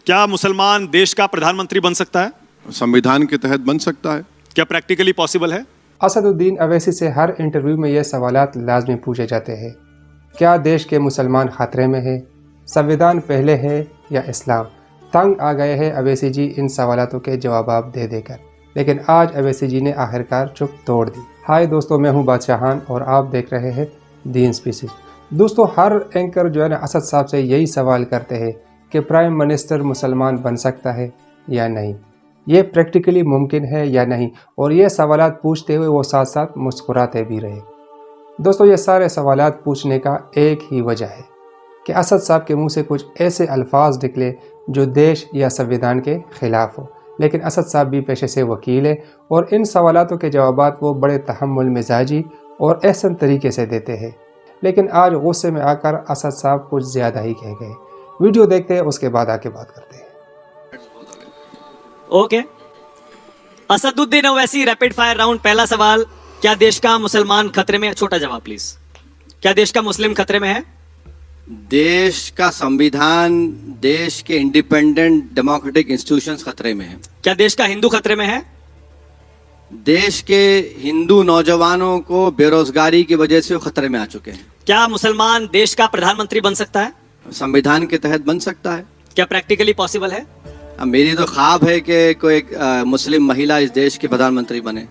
क्या मुसलमान देश का प्रधानमंत्री बन सकता है? संविधान के तहत बन सकता है। क्या प्रैक्टिकली पॉसिबल है? असदुद्दीन अवैसी से हर इंटरव्यू में ये सवालात लाजमी पूछे जाते हैं। क्या देश के मुसलमान खतरे में है? संविधान पहले है या इस्लाम? तंग आ गए हैं अवैसी जी इन सवालातों के जवाब दे देकर, लेकिन आज अवैसी जी ने आखिरकार चुप तोड़ दी। हाय दोस्तों, मैं हूं बादशाहान और आप देख रहे हैं दीन स्पीसीज। दोस्तों, हर एंकर जो है ना असद साहब से यही सवाल करते हैं कि प्राइम मिनिस्टर मुसलमान बन सकता है या नहीं, ये प्रैक्टिकली मुमकिन है या नहीं, और ये सवालात पूछते हुए वो साथ साथ मुस्कुराते भी रहे। दोस्तों, ये सारे सवालात पूछने का एक ही वजह है कि असद साहब के मुंह से कुछ ऐसे अल्फाज निकले जो देश या संविधान के ख़िलाफ़ हो, लेकिन असद साहब भी पेशे से वकील है और इन सवालातों के जवाबात वो बड़े तहम्मुल मिजाजी और एहसन तरीके से देते हैं। लेकिन आज गुस्से में आकर असद साहब कुछ ज़्यादा ही कह गए। वीडियो देखते हैं, उसके बाद आके बात करते हैं। Okay, Asaduddin Owaisi, rapid fire round. पहला सवाल, क्या देश का मुसलमान खतरे में है? छोटा जवाब प्लीज। क्या देश का मुस्लिम खतरे में है? देश का संविधान, देश के इंडिपेंडेंट डेमोक्रेटिक इंस्टीट्यूशंस खतरे में है। क्या देश का हिंदू खतरे में है? देश के हिंदू नौजवानों को बेरोजगारी की वजह से वो खतरे में आ चुके हैं। क्या मुसलमान देश का प्रधानमंत्री बन सकता है? संविधान के तहत बन सकता है। क्या प्रैक्टिकली पॉसिबल है? अब मेरी तो ख्वाब है कि कोई मुस्लिम महिला इस देश की प्रधानमंत्री बने।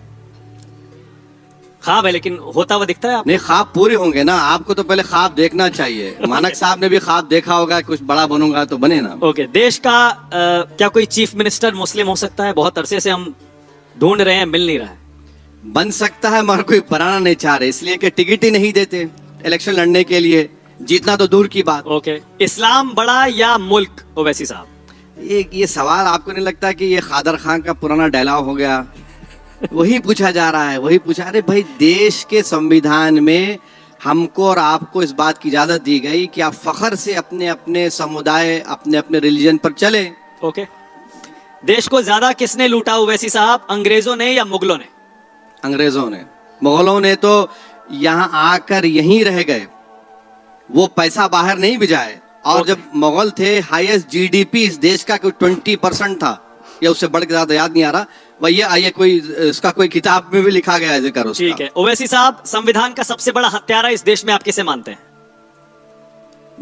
ख्वाब है, लेकिन होता हुआ दिखता है आप? नहीं, ख्वाब पूरे होंगे ना। आपको तो पहले ख्वाब देखना चाहिए। मानक साहब ने भी ख्वाब देखा होगा, कुछ बड़ा बनूंगा तो बने ना। ओके, देश का क्या कोई चीफ मिनिस्टर मुस्लिम हो सकता है? बहुत अरसे से हम ढूंढ रहे हैं, मिल नहीं रहा है। बन सकता है मगर कोई बनाना नहीं चाह रहे, इसलिए कि टिकट ही नहीं देते इलेक्शन लड़ने के लिए। जीतना तो दूर की बात। ओके, इस्लाम बड़ा या मुल्क? ओवैसी साहब, ये सवाल आपको नहीं लगता कि ये खादर खान का पुराना डायलॉग हो गया? वही पूछा जा रहा है, वही पूछा। अरे भाई, देश के संविधान में हमको और आपको इस बात की इजाजत दी गई कि आप फख्र से अपने अपने समुदाय, अपने अपने रिलीजन पर चले। ओके, देश को ज्यादा किसने लूटा ओवैसी साहब, अंग्रेजों ने या मुगलों ने? अंग्रेजों ने। मुगलों ने तो यहाँ आकर यहीं रह गए, वो पैसा बाहर नहीं भिजाए। और जब मुगल थे, हाईएस्ट जीडीपी इस देश का कोई 20% था, या उससे बढ़ के ज्यादा याद नहीं आ रहा। वही आइए, कोई इसका कोई किताब में भी लिखा गया है जिक्र उसका। ठीक है, ओवैसी साहब, संविधान का सबसे बड़ा हत्यारा इस देश में आप किसे मानते हैं?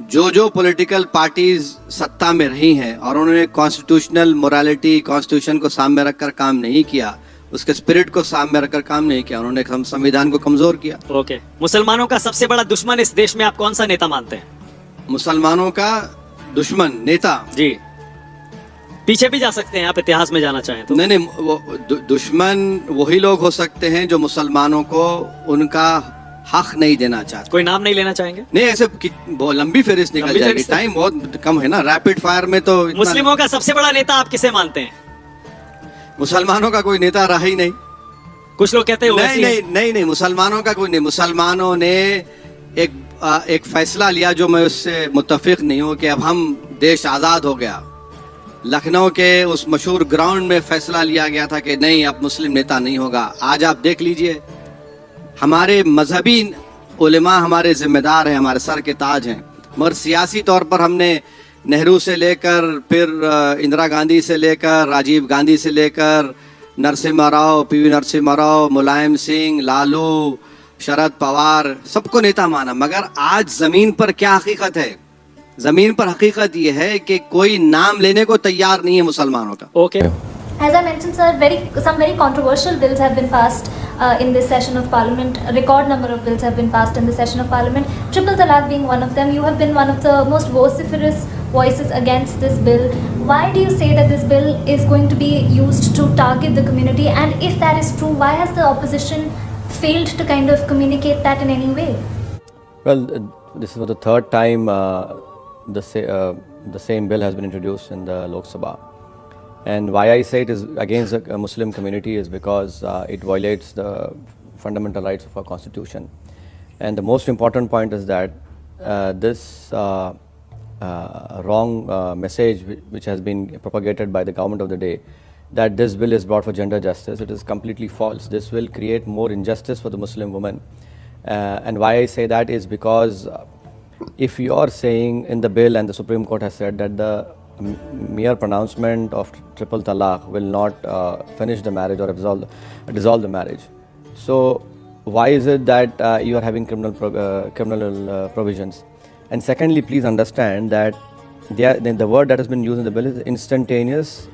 जो पॉलिटिकल पार्टीज सत्ता में रही हैं और उन्होंने कॉन्स्टिट्यूशनल मोरालिटी, कॉन्स्टिट्यूशन को सामने रखकर काम नहीं किया, उसके स्पिरिट को सामने रखकर काम नहीं किया, उन्होंने संविधान को कमजोर किया। ओके, मुसलमानों का सबसे बड़ा दुश्मन इस देश में आप कौन सा नेता मानते हैं? मुसलमानों का दुश्मन नेता? जी, पीछे भी जा सकते हैं आप, इतिहास में जाना चाहें तो। नहीं, वो दुश्मन वही लोग हो सकते हैं जो मुसलमानों को उनका हक नहीं देना चाहते। कोई नाम नहीं लेना चाहेंगे? नहीं, ऐसे बहुत लंबी फहरिस्त निकल जाएगी, टाइम बहुत कम है ना रैपिड फायर में। तो मुस्लिमों का सबसे बड़ा नेता आप किसे मानते हैं? मुसलमानों का कोई नेता रहा ही नहीं। कुछ लोग कहते हैं नहीं, मुसलमानों का कोई नहीं। मुसलमानों ने एक फैसला लिया जो मैं उससे मुत्तफिक नहीं हूँ कि अब हम देश आज़ाद हो गया। लखनऊ के उस मशहूर ग्राउंड में फैसला लिया गया था कि नहीं, अब मुस्लिम नेता नहीं होगा। आज आप देख लीजिए, हमारे मजहबी उलेमा हमारे जिम्मेदार हैं, हमारे सर के ताज हैं, मगर सियासी तौर पर हमने नेहरू से लेकर, फिर इंदिरा गांधी से लेकर, राजीव गांधी से लेकर, नरसिम्हा राव, पीवी नरसिम्हा राव, मुलायम सिंह, लालू, शरद पवार, सबको नेता माना। मगर आज जमीन पर क्या हकीकत है? जमीन पर हकीकत यह है कि कोई नाम लेने को तैयार नहीं है मुसलमानों का। Okay, As I mentioned, sir, some very controversial bills have been passed in this session of Parliament. A record number of bills have been passed in this session of Parliament. Triple talaq being one of them. You have been one of the most vociferous voices against this bill. Why do you say that this bill is going to be used to target the community? And if that is true, why has the opposition failed to kind of communicate that in any way? Well, this was the third time the same bill has been introduced in the Lok Sabha. And why I say it is against the Muslim community is because it violates the fundamental rights of our constitution. And the most important point is that this wrong message which has been propagated by the government of the day, that this bill is brought for gender justice, it is completely false. This will create more injustice for the Muslim woman. And why I say that is because if you are saying in the bill, and the Supreme Court has said that the mere pronouncement of triple talaq will not finish the marriage or dissolve the marriage. So why is it that you are having criminal provisions? And secondly, please understand that the word that has been used in the bill is instantaneous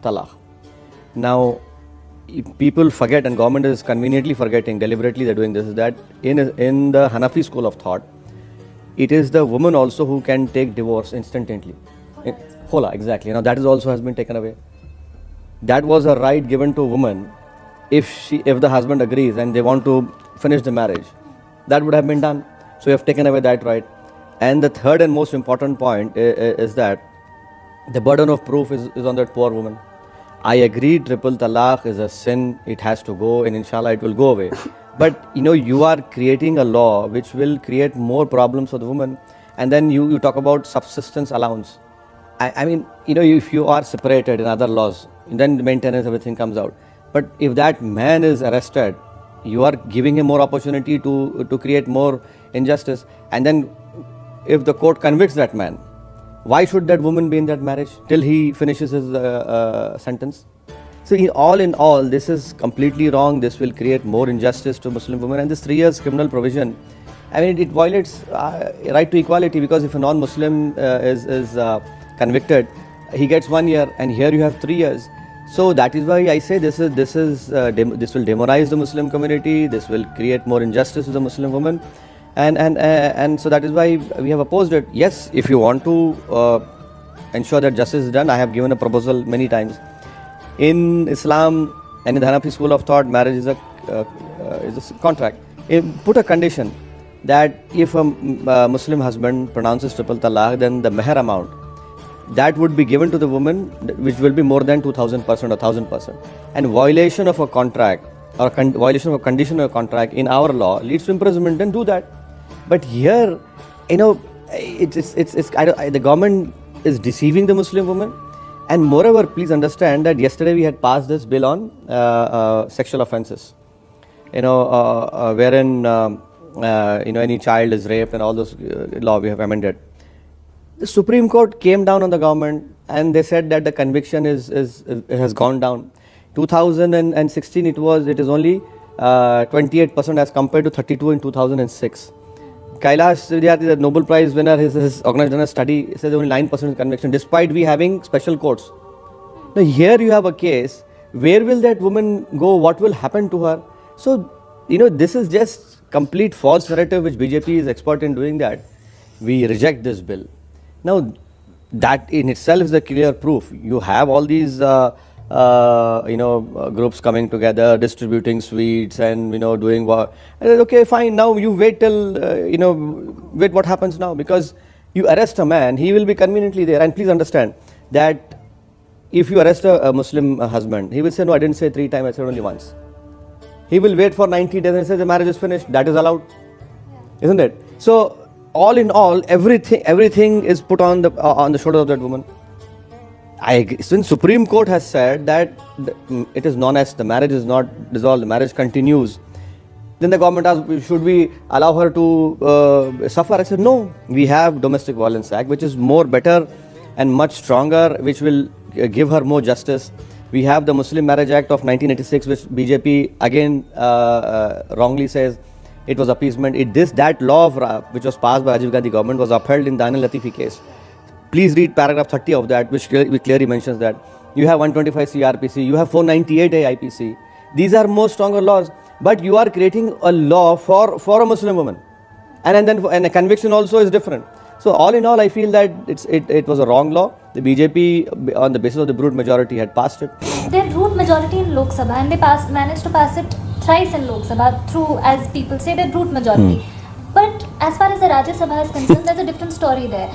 talaq. Now, people forget, and government is conveniently forgetting, deliberately they're doing this, is that in the Hanafi school of thought, it is the woman also who can take divorce instantly. Khola, exactly. Now that is also has been taken away. That was a right given to a woman if the husband agrees and they want to finish the marriage. That would have been done. So you have taken away that right. And the third and most important point is that the burden of proof is on that poor woman. I agree, triple talaq is a sin, it has to go, and inshallah it will go away. But you are creating a law which will create more problems for the woman. And then you talk about subsistence allowance. I mean, if you are separated in other laws, then maintenance, everything comes out. But if that man is arrested, you are giving him more opportunity to create more injustice. And then if the court convicts that man, why should that woman be in that marriage till he finishes his sentence? So in all, this is completely wrong. This will create more injustice to Muslim women. And this 3 years criminal provision, I mean, it violates right to equality, because if a non-Muslim is convicted, he gets 1 year, and here you have 3 years. So that is why I say this will demoralize the Muslim community. This will create more injustice to the Muslim woman, and so that is why we have opposed it. Yes, if you want to ensure that justice is done, I have given a proposal many times. In Islam and in the Hanafi school of thought, marriage is a contract. Put a condition that if a Muslim husband pronounces triple talaq, then the meher amount that would be given to the woman, which will be more than 2,000% or 1,000%. And violation of a contract or violation of a condition of a contract in our law leads to imprisonment, then do that. But here, the government is deceiving the Muslim woman. And moreover, please understand that yesterday we had passed this bill on sexual offences, wherein any child is raped and all those law we have amended. The Supreme Court came down on the government and they said that the conviction has gone down. 2016 it is only 28% as compared to 32 in 2006. Kailash Vidyarthi, the Nobel Prize winner, his organized a study, says only 9% conviction, despite we having special courts. Now here you have a case, where will that woman go? What will happen to her? So, this is just complete false narrative which BJP is expert in doing that. We reject this bill. Now, that in itself is a clear proof. You have all these groups coming together, distributing sweets and doing what. Okay, fine. Now you wait till wait what happens now, because you arrest a man, he will be conveniently there. And please understand that if you arrest a Muslim husband, he will say, no, I didn't say 3 times, I said only once. He will wait for 90 days and say the marriage is finished. That is allowed, isn't it? So all in all, everything is put on the shoulders of that woman. Since Supreme Court has said that it is known as the marriage is not dissolved, the marriage continues, then the government asked, should we allow her to suffer? I said, no, we have Domestic Violence Act, which is more better and much stronger, which will give her more justice. We have the Muslim Marriage Act of 1986, which BJP again wrongly says it was appeasement. That law which was passed by Rajiv Gandhi government was upheld in the Anil Latifi case. Please read paragraph 30 of that, which clearly mentions that. You have 125 CRPC, you have 498A IPC. These are more stronger laws, but you are creating a law for a Muslim woman. And a conviction also is different. So all in all, I feel that it was a wrong law. The BJP, on the basis of the brute majority, had passed it. They had brute majority in Lok Sabha, and they managed to pass it thrice in Lok Sabha through, as people say, their brute majority. But as far as the Rajya Sabha is concerned, there's a different story there.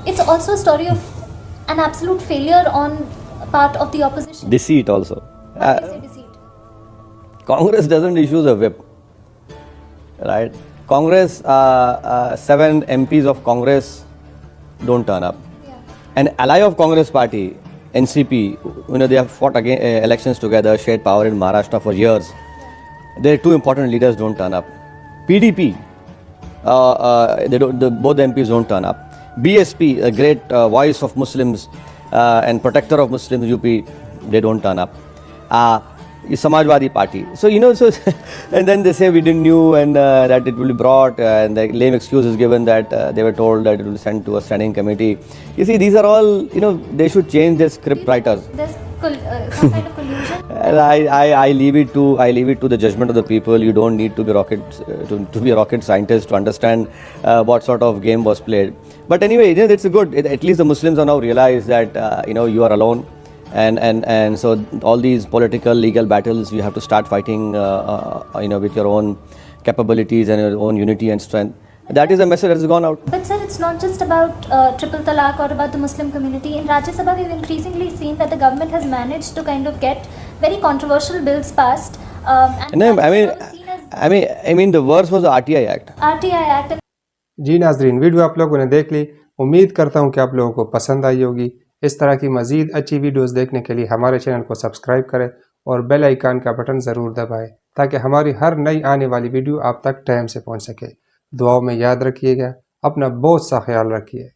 It's also a story of an absolute failure on part of the opposition. Deceit also. Why do you say deceit? Congress doesn't issue a whip, right? Congress, 7 MPs of Congress don't turn up. Yeah. An ally of Congress party, NCP, they have fought elections together, shared power in Maharashtra for years. Their 2 important leaders don't turn up. PDP, both the MPs don't turn up. BSP, a great voice of Muslims and protector of Muslims, UP, they don't turn up. Samajwadi Party. So, and then they say we didn't knew and that it will be brought and the lame excuse is given that they were told that it will be sent to a standing committee. You see, these are all, they should change their script writers. There's some kind of collusion. And I leave it to the judgment of the people. You don't need to be to be a rocket scientist to understand what sort of game was played. But anyway, it's good. At least the Muslims are now realized that you are alone. And so all these political, legal battles, you have to start fighting, with your own capabilities and your own unity and strength. That is a message that has gone out. But sir, it's not just about triple talaq or about the Muslim community. In Rajya Sabha, we've increasingly seen that the government has managed to kind of get very controversial bills passed. No, I mean, the worst was the RTI Act. RTI Act. जी नाजरीन, video आप लोगों ने देख ली। उम्मीद करता हूँ कि आप लोगों को पसंद आई होगी। इस तरह की मज़ीद अच्छी वीडियोस देखने के लिए हमारे चैनल को सब्सक्राइब करें और बेल आइकन का बटन ज़रूर दबाएं ताकि हमारी हर नई आने वाली वीडियो आप तक टाइम से पहुँच सके। दुआओं में याद रखिएगा, अपना बहुत सा ख्याल रखिए।